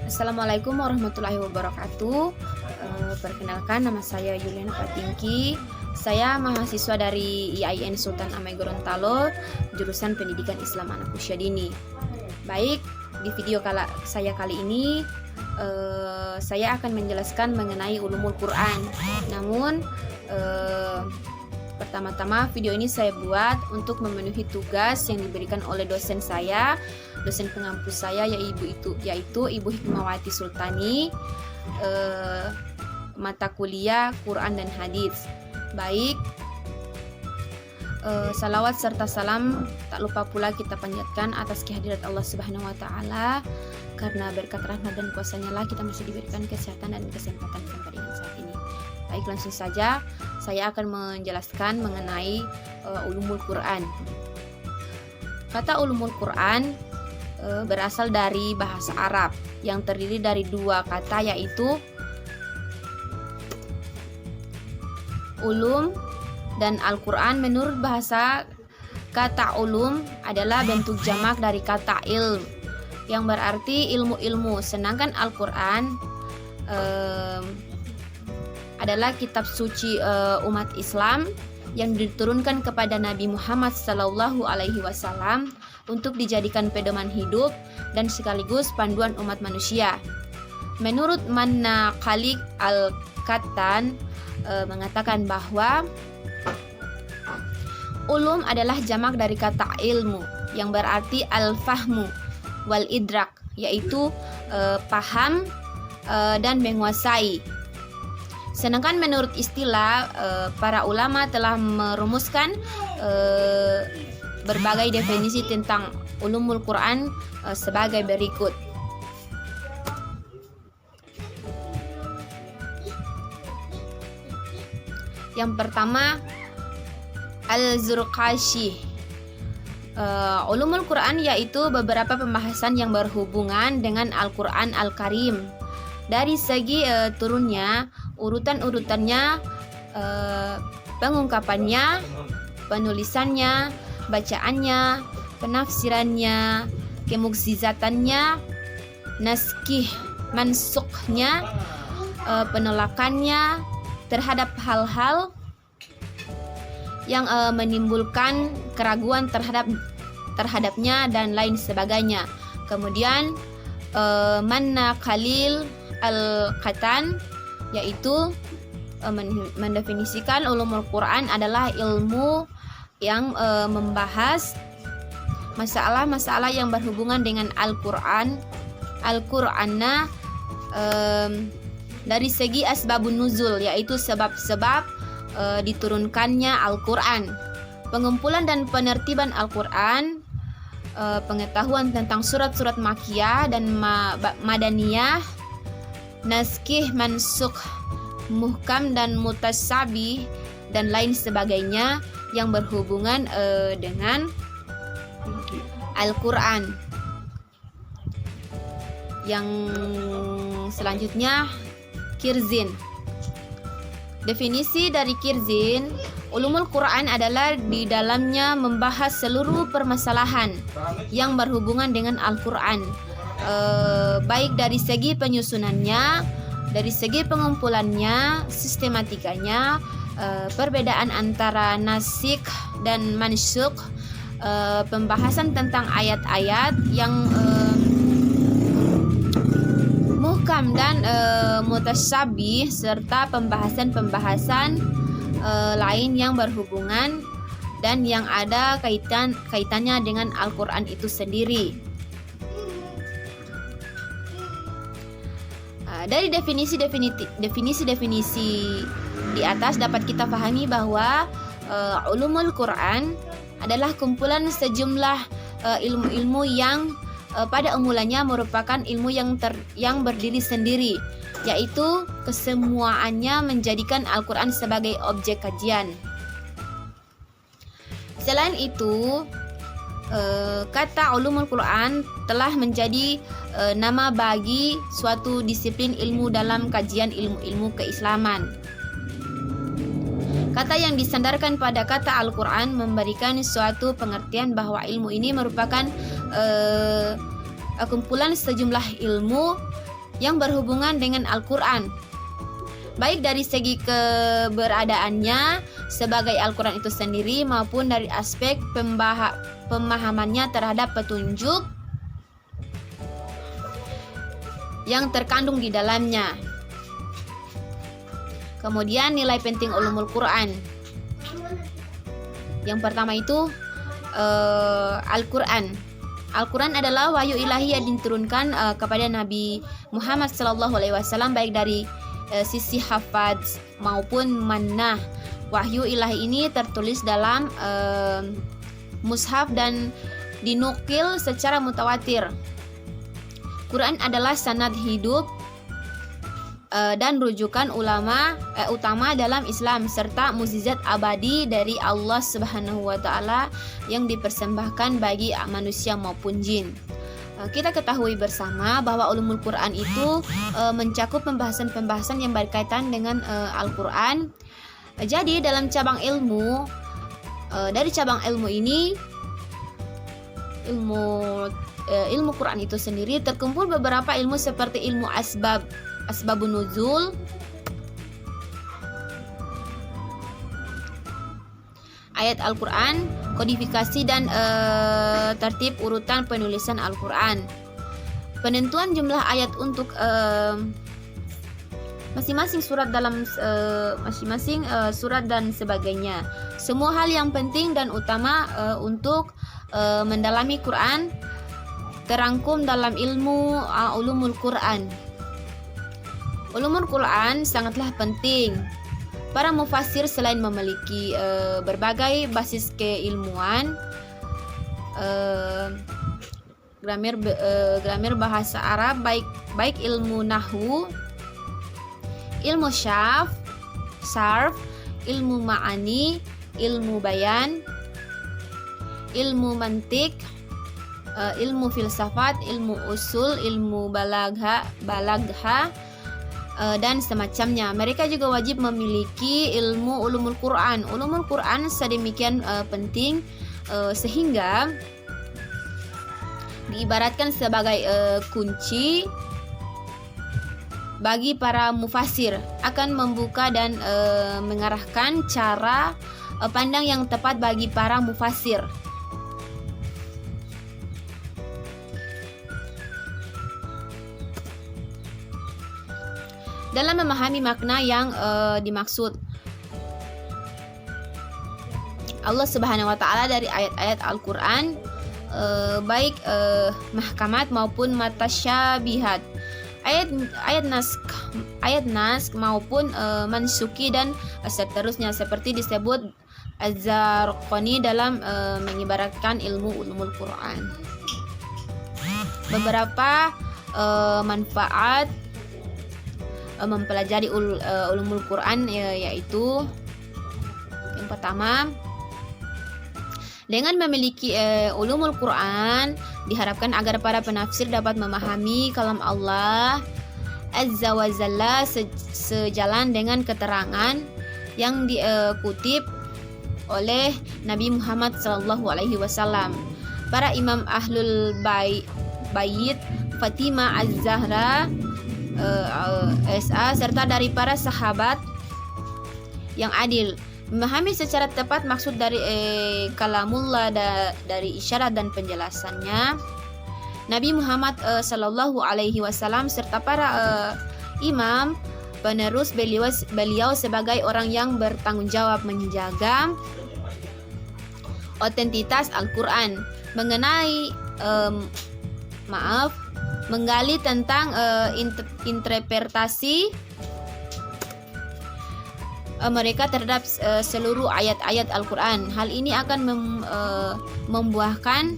Assalamualaikum warahmatullahi wabarakatuh. Perkenalkan, nama saya Yuliana Patingki. Saya mahasiswa dari IAIN Sultan Amai Gorontalo, jurusan Pendidikan Islam Anak Usia Dini. Baik, di video saya kali ini saya akan menjelaskan mengenai ulumul Quran. Namun pertama-tama video ini saya buat untuk memenuhi tugas yang diberikan oleh dosen saya, dosen pengampus saya, yaitu Ibu Hikmawati Sultani, mata kuliah Quran dan Hadis. Baik, salawat serta salam tak lupa pula kita panjatkan atas kehadirat Allah Subhanahu wa Ta'ala, karena berkat rahmat dan kuasa-Nya lah kita masih diberikan kesehatan dan kesempatan sampai dengan saat ini. Baik, langsung saja saya akan menjelaskan mengenai ulumul Quran. Kata ulumul Quran berasal dari bahasa Arab yang terdiri dari dua kata, yaitu ulum dan Al-Quran. Menurut bahasa, kata ulum adalah bentuk jamak dari kata ilm yang berarti ilmu-ilmu, sedangkan Al-Quran adalah kitab suci umat Islam yang diturunkan kepada Nabi Muhammad SAW untuk dijadikan pedoman hidup dan sekaligus panduan umat manusia. Menurut Manna Khalik Al-Kattan mengatakan bahwa ulum adalah jamak dari kata ilmu yang berarti al-fahmu wal idrak, yaitu paham dan menguasai. Sedangkan menurut istilah, para ulama telah merumuskan berbagai definisi tentang ulumul Quran sebagai berikut. Yang pertama, Al-Zurqashi. Ulumul Quran yaitu beberapa pembahasan yang berhubungan dengan Al-Quran Al-Karim. Dari segi turunnya, urutan-urutannya, pengungkapannya, penulisannya, bacaannya, penafsirannya, kemukjizatannya, naskih mansuknya, penolakannya terhadap hal-hal yang menimbulkan keraguan terhadapnya dan lain sebagainya. Kemudian Manna Khalil Al-Kattan yaitu mendefinisikan ulumul Quran adalah ilmu yang membahas masalah-masalah yang berhubungan dengan Al-Quran, Al-Qur'ana, dari segi asbabun nuzul, yaitu sebab-sebab diturunkannya Al-Quran, pengumpulan dan penertiban Al-Quran, pengetahuan tentang surat-surat Makkiyah dan Madaniyah, naskih mansukh, muhkam dan mutasyabih, dan lain sebagainya yang berhubungan dengan Al-Quran. Yang selanjutnya, Kirzin. Definisi dari Kirzin, ulumul Quran adalah di dalamnya membahas seluruh permasalahan yang berhubungan dengan Al-Quran, baik dari segi penyusunannya, dari segi pengumpulannya, sistematikanya, perbedaan antara nasikh dan mansukh, pembahasan tentang ayat-ayat yang muhkam dan mutasyabih, serta pembahasan-pembahasan lain yang berhubungan dan yang ada kaitannya dengan Al-Quran itu sendiri. Dari definisi di atas dapat kita pahami bahwa ulumul Quran adalah kumpulan sejumlah ilmu-ilmu yang pada mulanya merupakan ilmu yang berdiri sendiri, yaitu kesemuaannya menjadikan Al-Quran sebagai objek kajian. Selain itu, kata ulumul Quran telah menjadi nama bagi suatu disiplin ilmu dalam kajian ilmu-ilmu keislaman. Kata yang disandarkan pada kata Al-Quran memberikan suatu pengertian bahwa ilmu ini merupakan kumpulan sejumlah ilmu yang berhubungan dengan Al-Quran, baik dari segi keberadaannya sebagai Al-Quran itu sendiri maupun dari aspek pemahamannya terhadap petunjuk yang terkandung di dalamnya. Kemudian nilai penting ulumul Quran. Yang pertama itu Al-Quran. Al-Quran adalah wahyu ilahi yang diturunkan kepada Nabi Muhammad SAW, baik dari sisi hafadz maupun mannah. Wahyu ilahi ini tertulis dalam mushaf dan dinukil secara mutawatir. Quran adalah sanad hidup dan rujukan utama dalam Islam, serta mukjizat abadi dari Allah Subhanahu wa taala yang dipersembahkan bagi manusia maupun jin. Kita ketahui bersama bahwa ulumul Quran itu mencakup pembahasan-pembahasan yang berkaitan dengan Al-Quran. Jadi dalam cabang ilmu, dari cabang ilmu ini, ilmu Quran itu sendiri terkumpul beberapa ilmu seperti ilmu asbabun nuzul, ayat Al-Quran, kodifikasi dan tertib urutan penulisan Al-Quran, penentuan jumlah ayat untuk masing-masing surat dalam masing-masing surat dan sebagainya. Semua hal yang penting dan utama untuk mendalami Quran terangkum dalam ilmu ulumul Quran. Ulumul Quran sangatlah penting. Para mufassir selain memiliki berbagai basis keilmuan, grammar bahasa Arab, baik ilmu nahwu, ilmu sarf, ilmu ma'ani, ilmu bayan, ilmu mantik, ilmu filsafat, ilmu usul, ilmu balagha dan semacamnya. Mereka juga wajib memiliki ilmu ulumul Quran. Ulumul Quran sedemikian penting sehingga diibaratkan sebagai kunci bagi para mufassir, akan membuka dan mengarahkan cara pandang yang tepat bagi para mufassir. Dalam memahami makna yang dimaksud Allah Subhanahu wa taala dari ayat-ayat Al-Quran, baik mahkamat maupun mutasyabihat, ayat nask maupun mansuki dan seterusnya, seperti disebut Az-Zarqani dalam mengibaratkan ilmu ulumul Quran. Beberapa manfaat mempelajari ulumul Quran yaitu yang pertama, dengan memiliki ulumul Quran diharapkan agar para penafsir dapat memahami kalam Allah Azza wa Jalla sejalan dengan keterangan yang dikutip oleh Nabi Muhammad SAW, para imam ahlul bait, Fatimah Az-Zahra SA, serta dari para sahabat yang adil. Memahami secara tepat maksud dari kalamullah dari isyarat dan penjelasannya, Nabi Muhammad SAW serta para imam penerus beliau sebagai orang yang bertanggung jawab menjaga otentitas Al-Quran, menggali tentang interpretasi mereka terhadap seluruh ayat-ayat Al-Quran. Hal ini akan membuahkan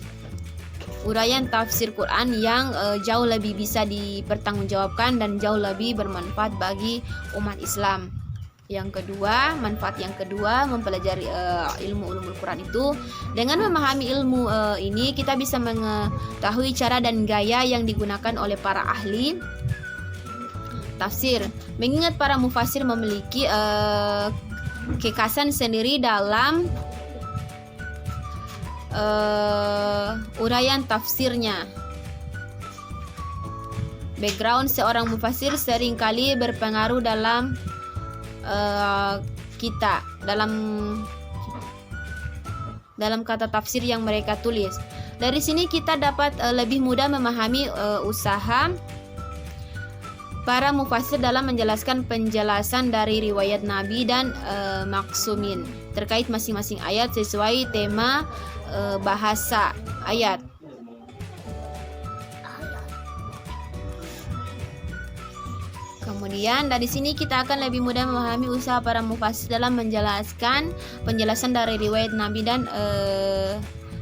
uraian tafsir Quran yang jauh lebih bisa dipertanggungjawabkan dan jauh lebih bermanfaat bagi umat Islam. Manfaat yang kedua mempelajari ilmu ulumul Quran itu, dengan memahami ilmu ini kita bisa mengetahui cara dan gaya yang digunakan oleh para ahli tafsir, mengingat para mufassir memiliki kekhasan sendiri dalam uraian tafsirnya. background seorang mufasir seringkali berpengaruh dalam dalam kata tafsir yang mereka tulis. Dari sini kita dapat lebih mudah memahami usaha para mufasir dalam menjelaskan penjelasan dari riwayat Nabi dan maksumin terkait masing-masing ayat sesuai tema bahasa ayat. Kemudian dari sini kita akan lebih mudah memahami usaha para mufasir dalam menjelaskan penjelasan dari riwayat Nabi dan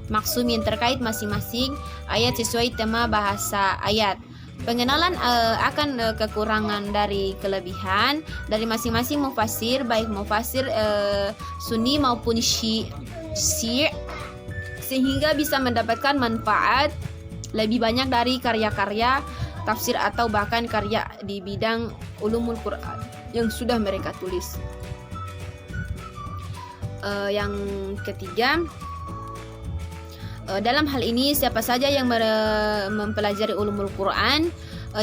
maksumin terkait masing-masing ayat sesuai tema bahasa ayat. Pengenalan akan kekurangan dari kelebihan dari masing-masing mufasir, baik mufasir Sunni maupun Syi'i, sehingga bisa mendapatkan manfaat lebih banyak dari karya-karya tafsir atau bahkan karya di bidang ulumul Quran yang sudah mereka tulis. Yang ketiga, dalam hal ini siapa saja yang mempelajari ulumul Quran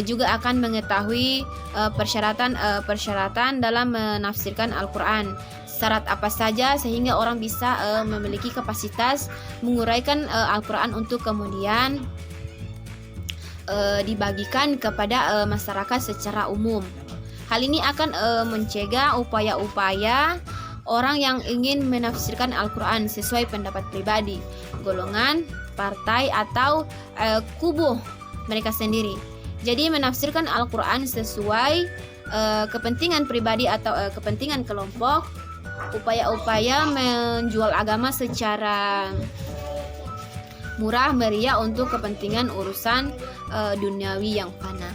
juga akan mengetahui persyaratan dalam menafsirkan Al-Quran. Syarat apa saja sehingga orang bisa memiliki kapasitas menguraikan Al-Quran untuk kemudian dibagikan kepada masyarakat secara umum. Hal ini akan mencegah upaya-upaya orang yang ingin menafsirkan Al-Quran sesuai pendapat pribadi, golongan, partai, atau kubu mereka sendiri. Jadi menafsirkan Al-Quran sesuai kepentingan pribadi atau kepentingan kelompok, upaya-upaya menjual agama secara murah meriah untuk kepentingan urusan duniawi yang fana.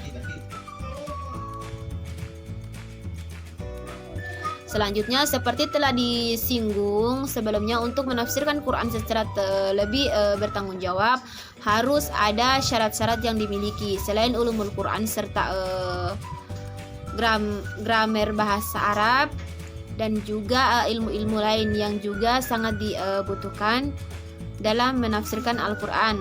Selanjutnya, seperti telah disinggung sebelumnya, untuk menafsirkan Quran secara lebih bertanggung jawab harus ada syarat-syarat yang dimiliki. Selain ulumul Quran serta grammar bahasa Arab dan juga ilmu-ilmu lain yang juga sangat dibutuhkan dalam menafsirkan Al-Quran.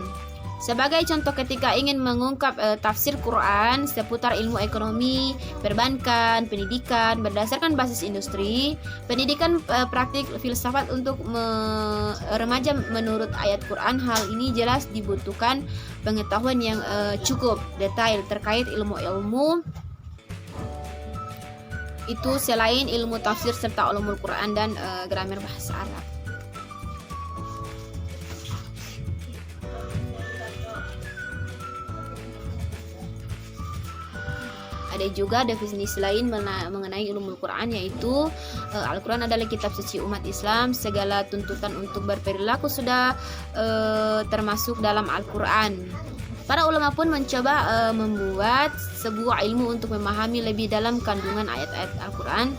Sebagai contoh, ketika ingin mengungkap tafsir Quran seputar ilmu ekonomi, perbankan, pendidikan berdasarkan basis industri, pendidikan praktik filsafat untuk remaja menurut ayat Quran, hal ini jelas dibutuhkan pengetahuan yang cukup detail terkait ilmu-ilmu itu selain ilmu tafsir serta ulumul Quran dan grammar bahasa Arab. Ada juga definisi lain mengenai ulumul Quran, yaitu Al-Quran adalah kitab suci umat Islam. Segala tuntutan untuk berperilaku sudah termasuk dalam Al-Quran. Para ulama pun mencoba membuat sebuah ilmu untuk memahami lebih dalam kandungan ayat-ayat Al-Quran.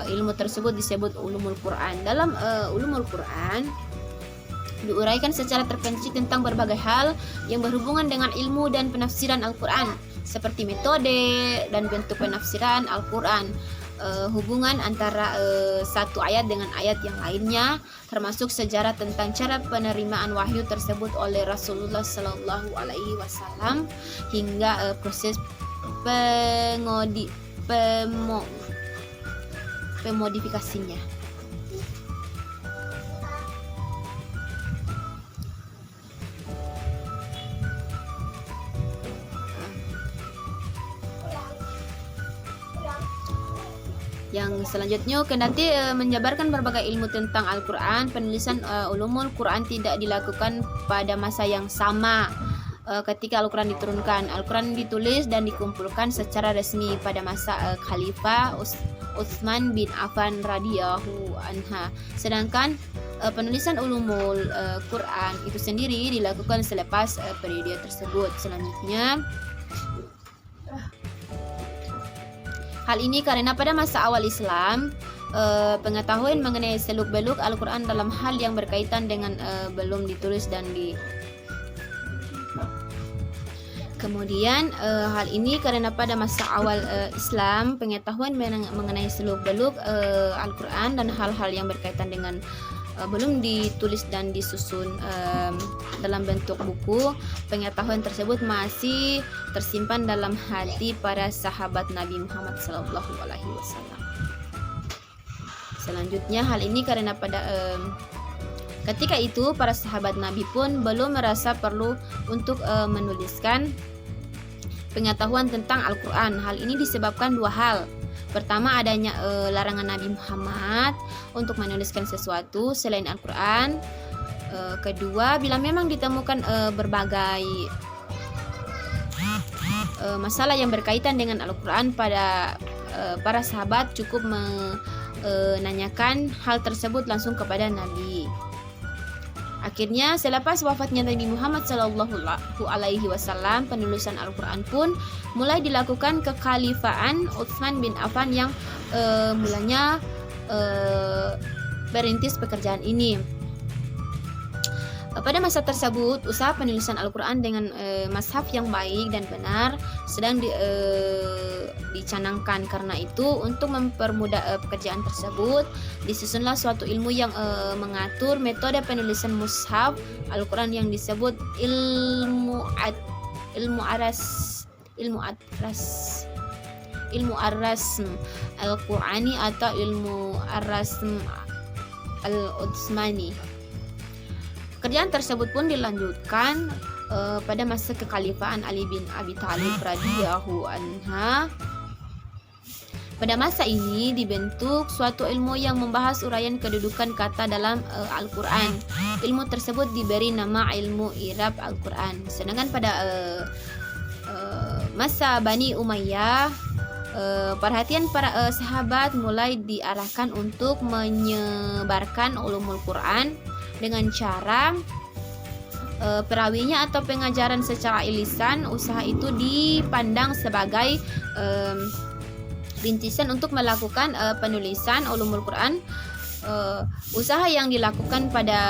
Ilmu tersebut disebut ulumul Quran. Dalam ulumul Quran diuraikan secara terperinci tentang berbagai hal yang berhubungan dengan ilmu dan penafsiran Al-Quran, seperti metode dan bentuk penafsiran Al-Quran, hubungan antara satu ayat dengan ayat yang lainnya, termasuk sejarah tentang cara penerimaan wahyu tersebut oleh Rasulullah Sallallahu Alaihi Wasallam hingga proses pemodifikasinya. Yang selanjutnya, kendati menjabarkan berbagai ilmu tentang Al-Quran, penulisan ulumul Quran tidak dilakukan pada masa yang sama ketika Al-Quran diturunkan. Al-Quran ditulis dan dikumpulkan secara resmi pada masa Khalifah Utsman bin Affan radhiyallahu anha. Sedangkan penulisan ulumul Quran itu sendiri dilakukan selepas periode tersebut. Selanjutnya, hal ini karena pada masa awal Islam, pengetahuan mengenai seluk-beluk Al-Quran dalam hal yang berkaitan dengan belum ditulis dan Kemudian hal ini karena pada masa awal Islam, pengetahuan mengenai seluk-beluk Al-Quran dan hal-hal yang berkaitan dengan belum ditulis dan disusun dalam bentuk buku, pengetahuan tersebut masih tersimpan dalam hati para sahabat Nabi Muhammad SAW. Selanjutnya, hal ini karena ketika itu para sahabat Nabi pun belum merasa perlu untuk menuliskan pengetahuan tentang Al-Quran. Hal ini disebabkan dua hal. Pertama, adanya larangan Nabi Muhammad untuk menuliskan sesuatu selain Al-Quran. Kedua, bila memang ditemukan berbagai masalah yang berkaitan dengan Al-Quran pada para sahabat cukup menanyakan hal tersebut langsung kepada Nabi. Akhirnya, selepas wafatnya Nabi Muhammad SAW, penulisan Al-Quran pun mulai dilakukan kekhalifaan Utsman bin Affan yang mulanya merintis pekerjaan ini. Pada masa tersebut, usaha penulisan Al-Quran dengan mashaf yang baik dan benar sedang dicanangkan. Karena itu, untuk mempermudah pekerjaan tersebut, disusunlah suatu ilmu yang mengatur metode penulisan mushaf Al-Quran yang disebut ilmu ar-rasm Al-Qurani atau ilmu ar-rasm Al-Utsmani. Pekerjaan tersebut pun dilanjutkan pada masa kekhalifahan Ali bin Abi Thalib radhiyallahu anha. Pada masa ini dibentuk suatu ilmu yang membahas uraian kedudukan kata dalam Al-Quran. Ilmu tersebut diberi nama ilmu i'rab Al-Quran. Sedangkan pada masa Bani Umayyah, perhatian para sahabat mulai diarahkan untuk menyebarkan ulumul Quran dengan cara perawinya atau pengajaran secara lisan. Usaha itu dipandang sebagai rintisan untuk melakukan penulisan ulumul Quran. Usaha yang dilakukan pada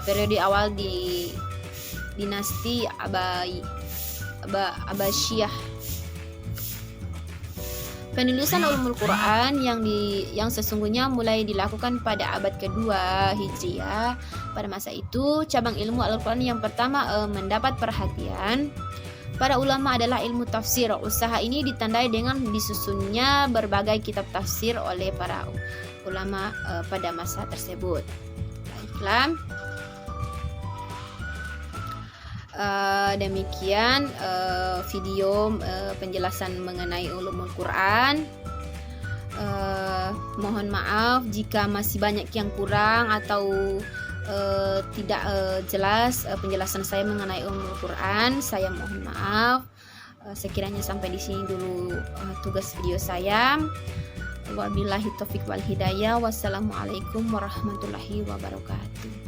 periode awal di dinasti Abbasiyah. Penulisan ulumul Quran yang sesungguhnya mulai dilakukan pada abad kedua Hijriah. Pada masa itu, cabang ilmu Al-Quran yang pertama mendapat perhatian para ulama adalah ilmu tafsir. Usaha ini ditandai dengan disusunnya berbagai kitab tafsir oleh para ulama pada masa tersebut. Baiklah. Demikian video penjelasan mengenai ulumul Quran. Mohon maaf jika masih banyak yang kurang atau tidak jelas penjelasan saya mengenai ulumul Quran. Saya mohon maaf. Sekiranya sampai di sini dulu tugas video saya. Wabillahi taufik wal hidayah. Wassalamualaikum warahmatullahi wabarakatuh.